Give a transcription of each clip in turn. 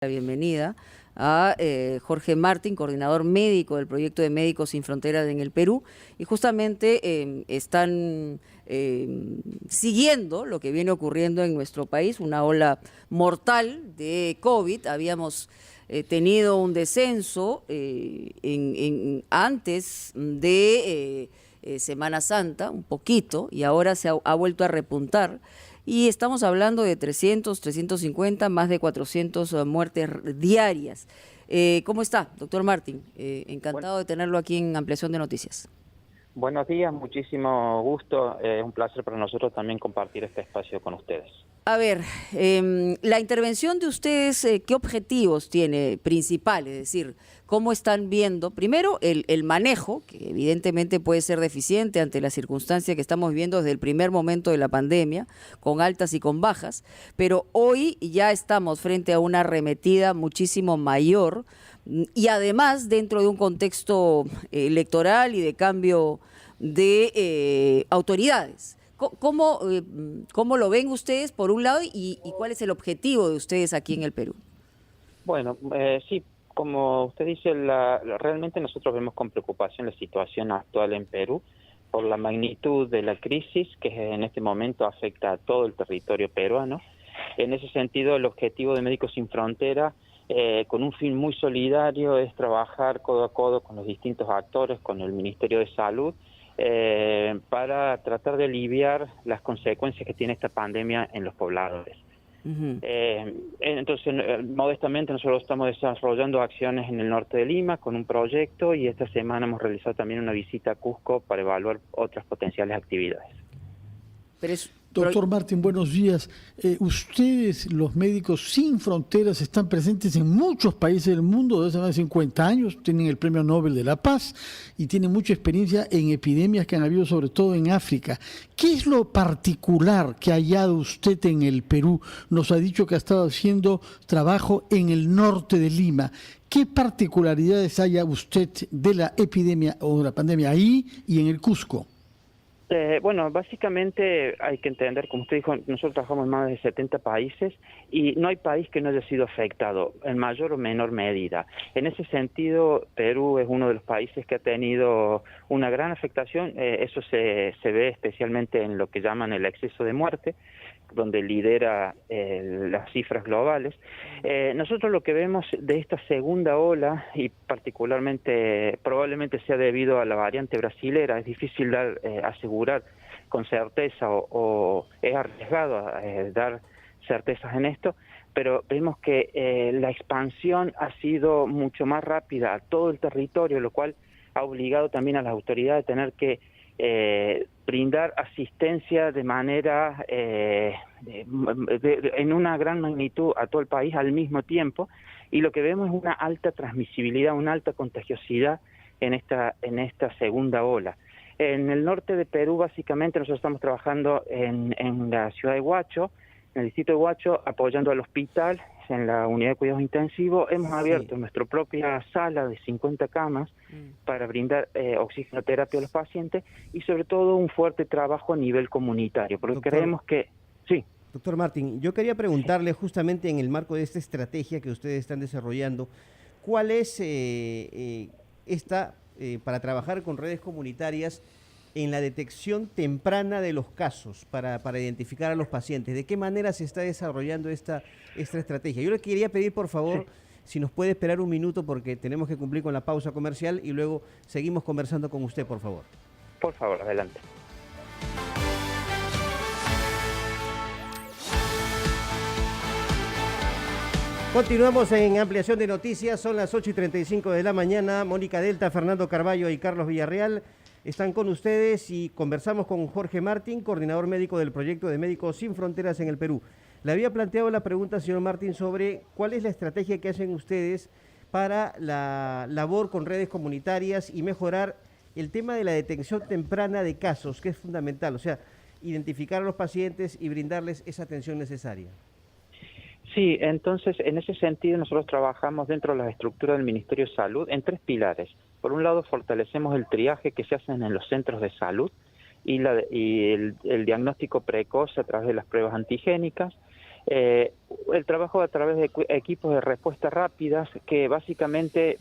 La bienvenida a Jorge Martín, coordinador médico del proyecto de Médicos Sin Fronteras en el Perú, y justamente están siguiendo lo que viene ocurriendo en nuestro país, una ola mortal de COVID. Habíamos tenido un descenso antes de Semana Santa, un poquito, y ahora ha vuelto a repuntar. Y estamos hablando de 300, 350, más de 400 muertes diarias. ¿Cómo está, doctor Martín? Encantado de tenerlo aquí en Ampliación de Noticias. Buenos días, muchísimo gusto. Es un placer para nosotros también compartir este espacio con ustedes. A ver, la intervención de ustedes, ¿qué objetivos tiene principal? Es decir, ¿cómo están viendo, primero, el manejo, que evidentemente puede ser deficiente ante la circunstancia que estamos viviendo desde el primer momento de la pandemia, con altas y con bajas, pero hoy ya estamos frente a una arremetida muchísimo mayor y además dentro de un contexto electoral y de cambio de autoridades? ¿Cómo lo ven ustedes, por un lado, y cuál es el objetivo de ustedes aquí en el Perú? Bueno, sí, como usted dice, realmente nosotros vemos con preocupación la situación actual en Perú por la magnitud de la crisis que en este momento afecta a todo el territorio peruano. En ese sentido, el objetivo de Médicos Sin Fronteras, con un fin muy solidario, es trabajar codo a codo con los distintos actores, con el Ministerio de Salud, para tratar de aliviar las consecuencias que tiene esta pandemia en los pobladores. Entonces, modestamente nosotros estamos desarrollando acciones en el norte de Lima con un proyecto, y esta semana hemos realizado también una visita a Cusco para evaluar otras potenciales actividades. Doctor Martín, buenos días. Ustedes, los Médicos Sin Fronteras, están presentes en muchos países del mundo desde hace más de 50 años, tienen el Premio Nobel de la Paz y tienen mucha experiencia en epidemias que han habido sobre todo en África. ¿Qué es lo particular que ha hallado usted en el Perú? Nos ha dicho que ha estado haciendo trabajo en el norte de Lima. ¿Qué particularidades haya usted de la epidemia o de la pandemia ahí y en el Cusco? Bueno, básicamente hay que entender, como usted dijo, nosotros trabajamos en más de 70 países y no hay país que no haya sido afectado en mayor o menor medida. En ese sentido, Perú es uno de los países que ha tenido una gran afectación. Eso se ve especialmente en lo que llaman el exceso de muerte, donde lidera las cifras globales. Nosotros lo que vemos de esta segunda ola, y particularmente probablemente sea debido a la variante brasilera, es difícil asegurar con certeza o es arriesgado dar certezas en esto, pero vemos que la expansión ha sido mucho más rápida a todo el territorio, lo cual ha obligado también a las autoridades a tener que brindar asistencia de manera en una gran magnitud a todo el país al mismo tiempo, y lo que vemos es una alta transmisibilidad, una alta contagiosidad en esta segunda ola. En el norte de Perú, básicamente, nosotros estamos trabajando en la ciudad de Huacho, en el distrito de Huacho, apoyando al hospital en la unidad de cuidados intensivos. Hemos abierto nuestra propia sala de 50 camas para brindar oxigenoterapia a los pacientes, y sobre todo un fuerte trabajo a nivel comunitario, porque creemos que... Sí. Doctor Martín, yo quería preguntarle justamente en el marco de esta estrategia que ustedes están desarrollando, ¿cuál es para trabajar con redes comunitarias en la detección temprana de los casos para identificar a los pacientes? ¿De qué manera se está desarrollando esta estrategia? Yo le quería pedir, por favor, si nos puede esperar un minuto, porque tenemos que cumplir con la pausa comercial y luego seguimos conversando con usted, por favor. Por favor, adelante. Continuamos en Ampliación de Noticias, son las 8:35 de la mañana. Mónica Delta, Fernando Carballo y Carlos Villarreal están con ustedes y conversamos con Jorge Martín, coordinador médico del proyecto de Médicos Sin Fronteras en el Perú. Le había planteado la pregunta, señor Martín, sobre cuál es la estrategia que hacen ustedes para la labor con redes comunitarias y mejorar el tema de la detección temprana de casos, que es fundamental, o sea, identificar a los pacientes y brindarles esa atención necesaria. Sí, entonces, en ese sentido nosotros trabajamos dentro de la estructura del Ministerio de Salud en tres pilares. Por un lado, fortalecemos el triaje que se hace en los centros de salud y el diagnóstico precoz a través de las pruebas antigénicas. El trabajo a través de equipos de respuesta rápidas que básicamente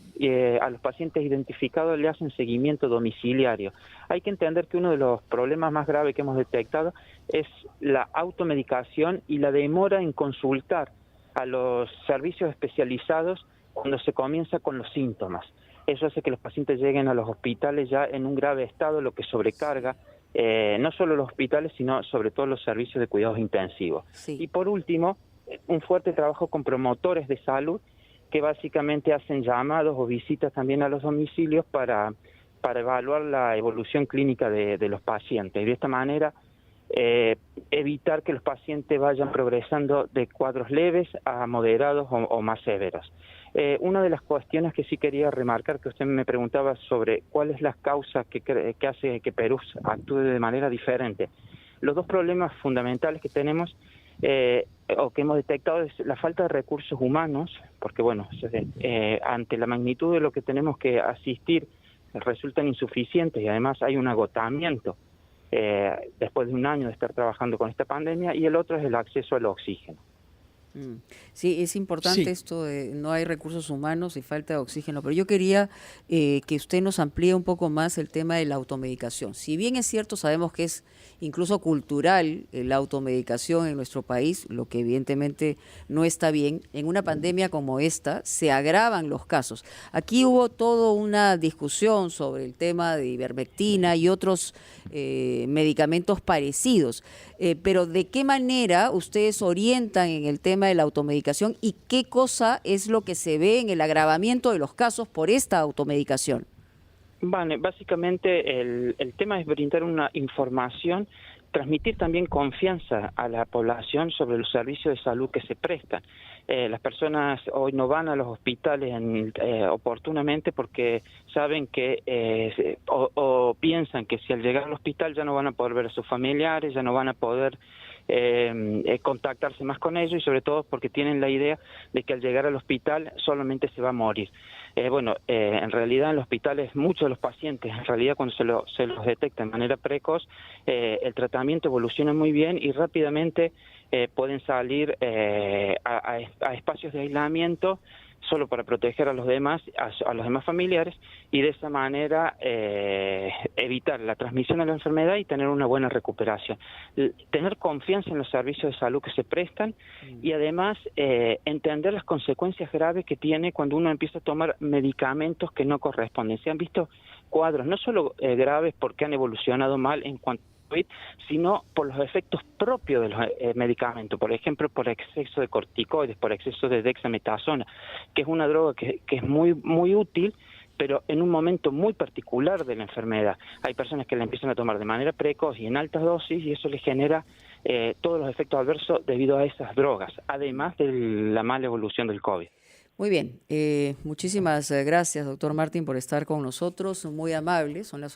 a los pacientes identificados le hacen seguimiento domiciliario. Hay que entender que uno de los problemas más graves que hemos detectado es la automedicación y la demora en consultar a los servicios especializados cuando se comienza con los síntomas. Eso hace que los pacientes lleguen a los hospitales ya en un grave estado, lo que sobrecarga no solo los hospitales, sino sobre todo los servicios de cuidados intensivos. Sí. Y por último, un fuerte trabajo con promotores de salud que básicamente hacen llamados o visitas también a los domicilios para evaluar la evolución clínica de los pacientes. Y de esta manera evitar que los pacientes vayan progresando de cuadros leves a moderados o más severos. Una de las cuestiones que sí quería remarcar, que usted me preguntaba sobre cuáles las causas que hace que Perú actúe de manera diferente. Los dos problemas fundamentales que tenemos o que hemos detectado es la falta de recursos humanos, porque bueno, ante la magnitud de lo que tenemos que asistir resultan insuficientes y además hay un agotamiento después de un año de estar trabajando con esta pandemia, y el otro es el acceso al oxígeno. Sí, es importante esto de no hay recursos humanos y falta de oxígeno, pero yo quería que usted nos amplíe un poco más el tema de la automedicación. Si bien es cierto, sabemos que es incluso cultural la automedicación en nuestro país, lo que evidentemente no está bien, en una pandemia como esta se agravan los casos. Aquí hubo toda una discusión sobre el tema de ivermectina y otros medicamentos parecidos, pero ¿de qué manera ustedes orientan en el tema de la automedicación y qué cosa es lo que se ve en el agravamiento de los casos por esta automedicación? Vale, básicamente el tema es brindar una información, transmitir también confianza a la población sobre los servicios de salud que se prestan. Las personas hoy no van a los hospitales oportunamente porque saben que o piensan que si al llegar al hospital ya no van a poder ver a sus familiares, ya no van a poder contactarse más con ellos, y sobre todo porque tienen la idea de que al llegar al hospital solamente se va a morir. En realidad en los hospitales muchos de los pacientes, en realidad cuando se los detecta de manera precoz, el tratamiento evoluciona muy bien y rápidamente pueden salir a espacios de aislamiento solo para proteger a los demás familiares, y de esa manera evitar la transmisión de la enfermedad y tener una buena recuperación. Tener confianza en los servicios de salud que se prestan y además entender las consecuencias graves que tiene cuando uno empieza a tomar medicamentos que no corresponden. Se han visto cuadros no solo graves porque han evolucionado mal en cuanto sino por los efectos propios de los medicamentos, por ejemplo, por exceso de corticoides, por exceso de dexametasona, que es una droga que es muy, muy útil, pero en un momento muy particular de la enfermedad. Hay personas que la empiezan a tomar de manera precoz y en altas dosis, y eso les genera todos los efectos adversos debido a esas drogas, además de la mala evolución del COVID. Muy bien, muchísimas gracias, doctor Martín, por estar con nosotros, muy amable. Son las